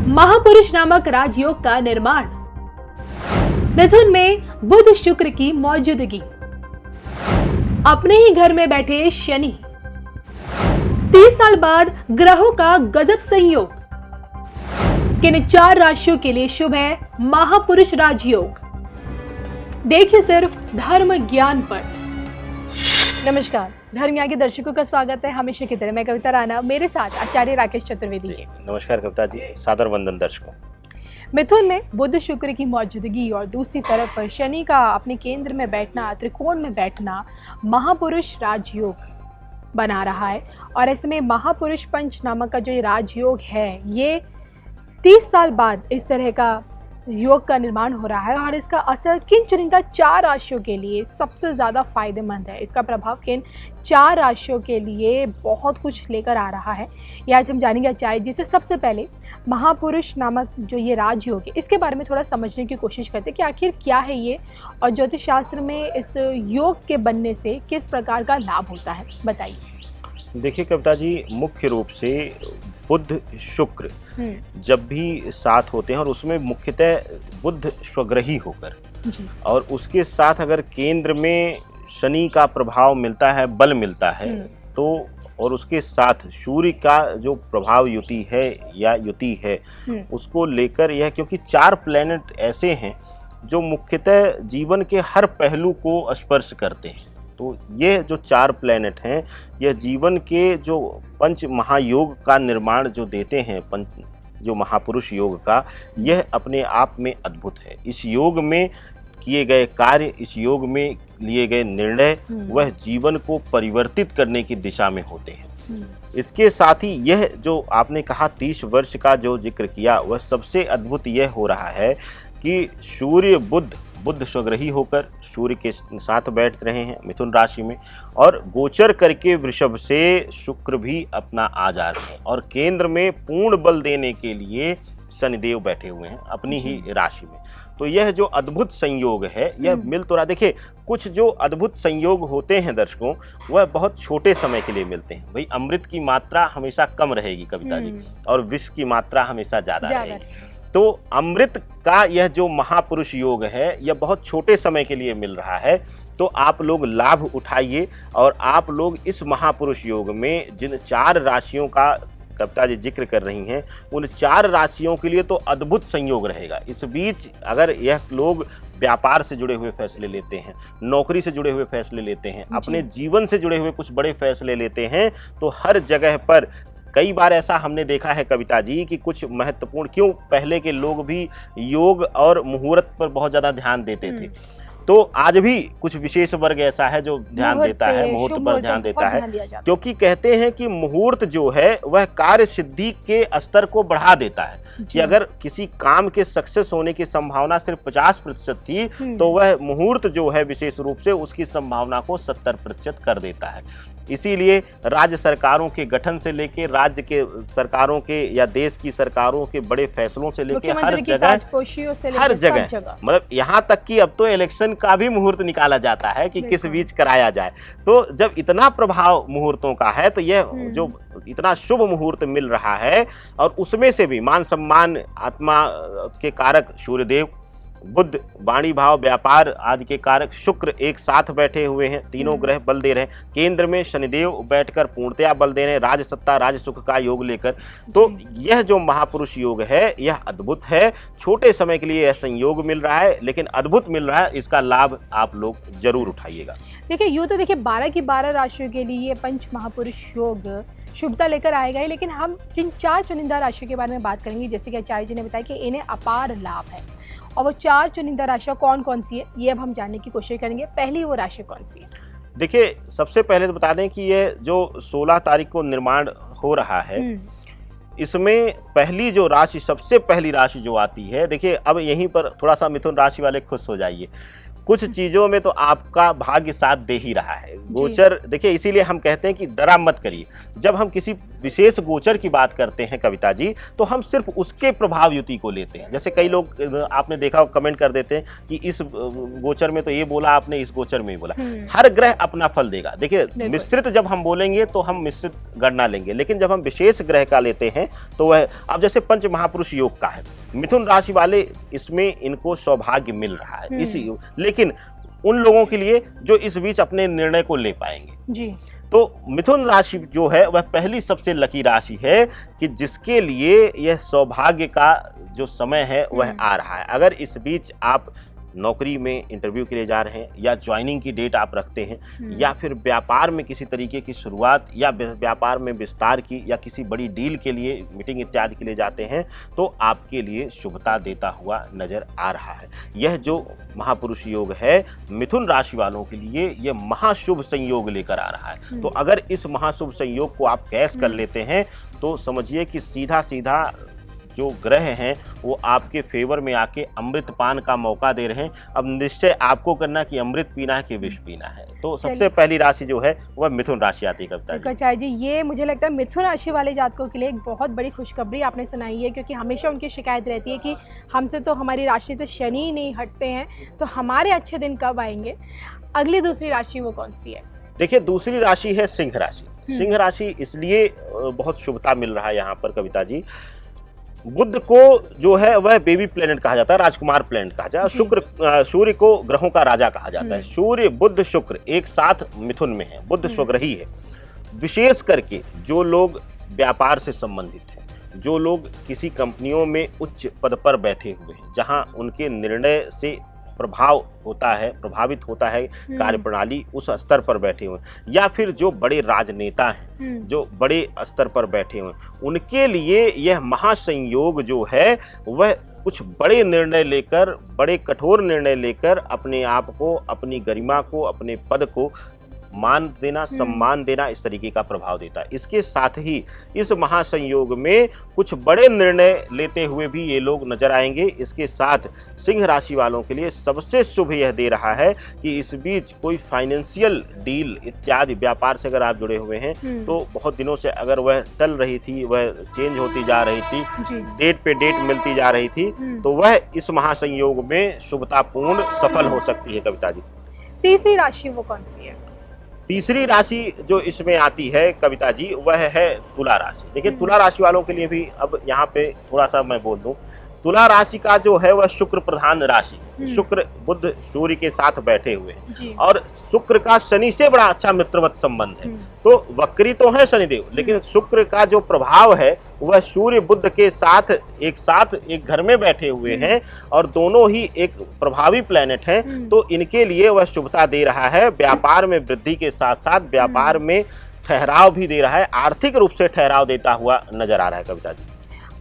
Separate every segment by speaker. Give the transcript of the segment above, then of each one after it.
Speaker 1: महापुरुष नामक राजयोग का निर्माण। मिथुन में बुध शुक्र की मौजूदगी। अपने ही घर में बैठे शनि। 30 साल बाद ग्रहों का गजब संयोग। किन 4 राशियों के लिए शुभ है महापुरुष राजयोग? देखिए सिर्फ धर्म ज्ञान पर। नमस्कार, धर्म ज्ञान के दर्शकों का स्वागत है। हमेशा की तरह मैं कविता राणा, मेरे साथ आचार्य राकेश चतुर्वेदी जी।
Speaker 2: नमस्कार कविता जी, सादर वंदन दर्शकों।
Speaker 1: मिथुन में बुध शुक्र की मौजूदगी और दूसरी तरफ शनि का अपने केंद्र में बैठना, त्रिकोण में बैठना महापुरुष राजयोग बना रहा है। और ऐसे में महापुरुष पंच नामक का जो ये राजयोग है, ये 30 साल बाद इस तरह का योग का निर्माण हो रहा है। और इसका असर किन चुनिंदा 4 राशियों के लिए सबसे ज़्यादा फायदेमंद है, इसका प्रभाव किन 4 राशियों के लिए बहुत कुछ लेकर आ रहा है, ये आज हम जानेंगे आचार्य जी से। सबसे पहले महापुरुष नामक जो ये राजयोग है, इसके बारे में थोड़ा समझने की कोशिश करते हैं कि आखिर क्या है ये, और ज्योतिष शास्त्र में इस योग के बनने से किस प्रकार का लाभ होता है, बताइए।
Speaker 2: देखिए कविता जी, मुख्य रूप से बुध शुक्र जब भी साथ होते हैं और उसमें मुख्यतः बुध स्वग्रही होकर और उसके साथ अगर केंद्र में शनि का प्रभाव मिलता है, बल मिलता है, तो और उसके साथ सूर्य का जो प्रभाव युति है या युति है उसको लेकर यह, क्योंकि 4 प्लैनेट ऐसे हैं जो मुख्यतः जीवन के हर पहलू को स्पर्श करते हैं। तो ये जो 4 प्लैनेट हैं, यह जीवन के जो पंच महायोग का निर्माण जो देते हैं, जो महापुरुष योग का, यह अपने आप में अद्भुत है। इस योग में किए गए कार्य, इस योग में लिए गए निर्णय, वह जीवन को परिवर्तित करने की दिशा में होते हैं। इसके साथ ही यह जो आपने कहा 30 वर्ष का जो जिक्र किया, वह सबसे अद्भुत यह हो रहा है कि सूर्य बुध स्वग्रही होकर सूर्य के साथ बैठ रहे हैं मिथुन राशि में, और गोचर करके वृषभ से शुक्र भी अपना आ जा रहे हैं, और केंद्र में पूर्ण बल देने के लिए शनिदेव बैठे हुए हैं अपनी ही राशि में। तो यह जो अद्भुत संयोग है, यह मिल तो रहा। देखिए, कुछ जो अद्भुत संयोग होते हैं दर्शकों, वह बहुत छोटे समय के लिए मिलते हैं। भाई, अमृत की मात्रा हमेशा कम रहेगी कविता जी, और विष की मात्रा हमेशा ज्यादा रहेगी। तो अमृत का यह जो महापुरुष योग है, यह बहुत छोटे समय के लिए मिल रहा है। तो आप लोग लाभ उठाइए, और आप लोग इस महापुरुष योग में जिन 4 राशियों का कविता जी जिक्र कर रही हैं, उन 4 राशियों के लिए तो अद्भुत संयोग रहेगा। इस बीच अगर यह लोग व्यापार से जुड़े हुए फैसले लेते हैं, नौकरी से जुड़े हुए फैसले लेते हैं, अपने जीवन से जुड़े हुए कुछ बड़े फैसले लेते हैं, तो हर जगह पर कई बार ऐसा हमने देखा है कविता जी कि कुछ महत्वपूर्ण, क्यों पहले के लोग भी योग और मुहूर्त पर बहुत ज़्यादा ध्यान देते थे, तो आज भी कुछ विशेष वर्ग ऐसा है जो ध्यान देता है, मुहूर्त पर ध्यान देता है, क्योंकि कहते हैं कि मुहूर्त जो है वह कार्य सिद्धि के स्तर को बढ़ा देता है। कि अगर किसी काम के सक्सेस होने की संभावना सिर्फ 50% थी, तो वह मुहूर्त जो है विशेष रूप से उसकी संभावना को 70% कर देता है। इसीलिए राज्य सरकारों के गठन से लेके, राज्य के सरकारों के या देश की सरकारों के बड़े फैसलों से लेके हर जगह मतलब यहाँ तक कि अब तो इलेक्शन का भी मुहूर्त निकाला जाता है कि किस बीच कराया जाए। तो जब इतना प्रभाव मुहूर्तों का है, तो यह जो इतना शुभ मुहूर्त मिल रहा है, और उसमें से भी मान सम्मान, आत्मा के कारक सूर्यदेव, बुध वाणी भाव व्यापार आदि के कारक शुक्र एक साथ बैठे हुए हैं, तीनों ग्रह बल दे रहे हैं। केंद्र में शनिदेव बैठकर पूर्णतया बल दे रहे हैं, राज सत्ता राज सुख का योग लेकर। तो यह जो महापुरुष योग है, यह अद्भुत है। छोटे समय के लिए यह संयोग मिल रहा है, लेकिन अद्भुत मिल रहा है। इसका लाभ आप लोग जरूर उठाइएगा।
Speaker 1: देखिए, यूँ तो देखिए 12 की 12 राशियों के लिए पंच महापुरुष योग शुभता लेकर आएगा ही, लेकिन हम जिन 4 चुनिंदा राशियों के बारे में बात करेंगे, जैसे कि आचार्य जी ने बताया कि इन्हें अपार लाभ है, और वो 4 चुनिंदा राशियां कौन कौन सी है, ये अब हम जानने की कोशिश करेंगे। पहली वो राशि कौन सी है?
Speaker 2: देखिए, सबसे पहले तो बता दें कि ये जो 16 तारीख को निर्माण हो रहा है, इसमें पहली जो राशि, सबसे पहली राशि जो आती है, देखिए अब यहीं पर थोड़ा सा मिथुन राशि वाले खुश हो जाइए। कुछ चीजों में तो आपका भाग्य साथ दे ही रहा है। गोचर देखिए, इसीलिए हम कहते हैं कि डरा मत करिए। जब हम किसी विशेष गोचर की बात करते हैं कविता जी, तो हम सिर्फ उसके प्रभाव युति को लेते हैं। जैसे कई लोग आपने देखा कमेंट कर देते हैं कि इस गोचर में तो ये बोला आपने, इस गोचर में ही बोला। हर ग्रह अपना फल देगा। देखिए, मिश्रित जब हम बोलेंगे तो हम मिश्रित गणना लेंगे, लेकिन जब हम विशेष ग्रह का लेते हैं तो वह, अब जैसे पंच महापुरुष योग का है, मिथुन राशि वाले इसमें इनको सौभाग्य मिल रहा है इसी, लेकिन उन लोगों के लिए जो इस बीच अपने निर्णय को ले पाएंगे जी। तो मिथुन राशि जो है वह पहली सबसे लकी राशि है कि जिसके लिए यह सौभाग्य का जो समय है वह आ रहा है। अगर इस बीच आप नौकरी में इंटरव्यू के लिए जा रहे हैं, या ज्वाइनिंग की डेट आप रखते हैं, या फिर व्यापार में किसी तरीके की शुरुआत या व्यापार में विस्तार की, या किसी बड़ी डील के लिए मीटिंग इत्यादि के लिए जाते हैं, तो आपके लिए शुभता देता हुआ नजर आ रहा है। यह जो महापुरुष योग है मिथुन राशि वालों के लिए यह महाशुभ संयोग लेकर आ रहा है। तो अगर इस महाशुभ संयोग को आप कैश कर लेते हैं तो समझिए कि सीधा सीधा जो ग्रह हैं वो आपके फेवर में आके अमृत पान का मौका दे रहे हैं। अब निश्चय आपको करना कि अमृत पीना है कि विष पीना है। तो सबसे पहली राशि जो है वह मिथुन राशि आती है कविता
Speaker 1: जी। ये मुझे लगता है मिथुन राशि वाले जातकों के लिए एक बहुत बड़ी खुशखबरी आपने सुनाई है, क्योंकि हमेशा उनकी शिकायत रहती है कि हमसे तो हमारी राशि से शनि ही नहीं हटते हैं, तो हमारे अच्छे दिन कब आएंगे। अगली दूसरी राशि वो कौन सी है?
Speaker 2: देखिए, दूसरी राशि है सिंह राशि। सिंह राशि इसलिए बहुत शुभता मिल रहा है यहाँ पर कविता जी, बुध को जो है वह बेबी प्लेनेट कहा जाता है, राजकुमार प्लेनेट कहा जाता है। शुक्र, सूर्य को ग्रहों का राजा कहा जाता है। सूर्य बुध शुक्र एक साथ मिथुन में है, बुध स्वग्रही है। विशेष करके जो लोग व्यापार से संबंधित हैं, जो लोग किसी कंपनियों में उच्च पद पर बैठे हुए हैं, जहां उनके निर्णय से प्रभावित होता है कार्यप्रणाली, उस स्तर पर बैठे हुए, या फिर जो बड़े राजनेता हैं, जो बड़े स्तर पर बैठे हुए, उनके लिए यह महासंयोग जो है वह कुछ बड़े निर्णय लेकर, बड़े कठोर निर्णय लेकर अपने आप को, अपनी गरिमा को, अपने पद को मान देना, सम्मान देना, इस तरीके का प्रभाव देता है। इसके साथ ही इस महासंयोग में कुछ बड़े निर्णय लेते हुए भी ये लोग नजर आएंगे। इसके साथ सिंह राशि वालों के लिए सबसे शुभ यह दे रहा है कि इस बीच कोई फाइनेंशियल डील इत्यादि, व्यापार से अगर आप जुड़े हुए हैं तो बहुत दिनों से अगर वह टल रही थी, वह चेंज होती जा रही थी, डेट पे डेट मिलती जा रही थी, तो वह इस महासंयोग में शुभतापूर्ण सफल हो सकती है कविता जी।
Speaker 1: तीसरी राशि वो कौन सी है?
Speaker 2: तीसरी राशि जो इसमें आती है कविता जी वह है तुला राशि। देखिए, तुला राशि वालों के लिए भी अब यहाँ पे थोड़ा सा मैं बोल दूं, तुला राशि का जो है वह शुक्र प्रधान राशि, शुक्र बुध सूर्य के साथ बैठे हुए हैं, और शुक्र का शनि से बड़ा अच्छा मित्रवत संबंध है। तो वक्री तो है शनिदेव, लेकिन शुक्र का जो प्रभाव है वह सूर्य बुध के साथ एक घर में बैठे हुए हैं, और दोनों ही एक प्रभावी प्लैनेट हैं। तो इनके लिए वह शुभता दे रहा है। व्यापार में वृद्धि के साथ साथ व्यापार में ठहराव भी दे रहा है, आर्थिक रूप से ठहराव देता हुआ नजर आ रहा है कविता जी।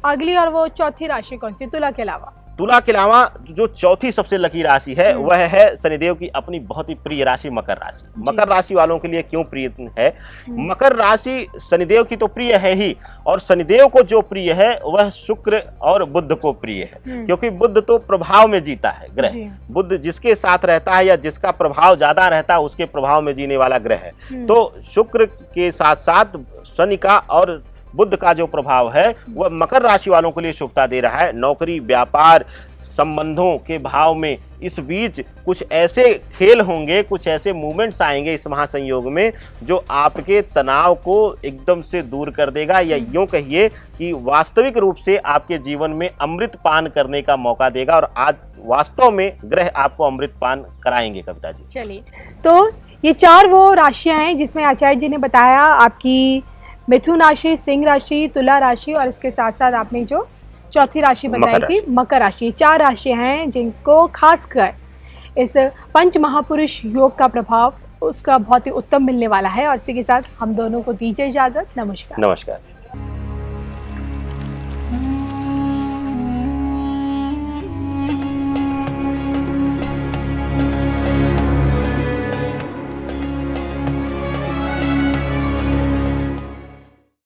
Speaker 1: अगली और वो चौथी राशि कौन सी तुला के अलावा?
Speaker 2: तुला के अलावा जो चौथी सबसे लकी राशि है वह है शनिदेव की अपनी बहुत ही प्रिय राशि मकर राशि। मकर राशि वालों के लिए क्यों प्रिय है? मकर राशि शनिदेव की तो प्रिय है ही, और शनिदेव को जो प्रिय है वह शुक्र और बुध को प्रिय है, क्योंकि बुध तो प्रभाव में जीता है ग्रह। बुध जिसके साथ रहता है या जिसका प्रभाव ज्यादा रहता है उसके प्रभाव में जीने वाला ग्रह है। तो शुक्र के साथ साथ शनि का और बुध का जो प्रभाव है वह मकर राशि वालों के लिए शुभता दे रहा है। नौकरी, व्यापार, संबंधों के भाव में इस बीच कुछ ऐसे खेल होंगे, कुछ ऐसे मूवमेंट्स आएंगे इस महासंयोग में जो आपके तनाव को एकदम से दूर कर देगा, या यूं कहिए कि वास्तविक रूप से आपके जीवन में अमृत पान करने का मौका देगा। और आज वास्तव में ग्रह आपको अमृत पान कराएंगे कविता जी।
Speaker 1: चलिए, तो ये चार वो राशियां हैं जिसमें आचार्य जी ने बताया, आपकी मिथुन राशि, सिंह राशि, तुला राशि, और इसके साथ साथ आपने जो चौथी राशि बताई थी मकर राशि। चार राशियां हैं जिनको खासकर इस पंच महापुरुष योग का प्रभाव उसका बहुत ही उत्तम मिलने वाला है। और इसी के साथ हम दोनों को दीजिए इजाजत। नमस्कार।
Speaker 2: नमस्कार।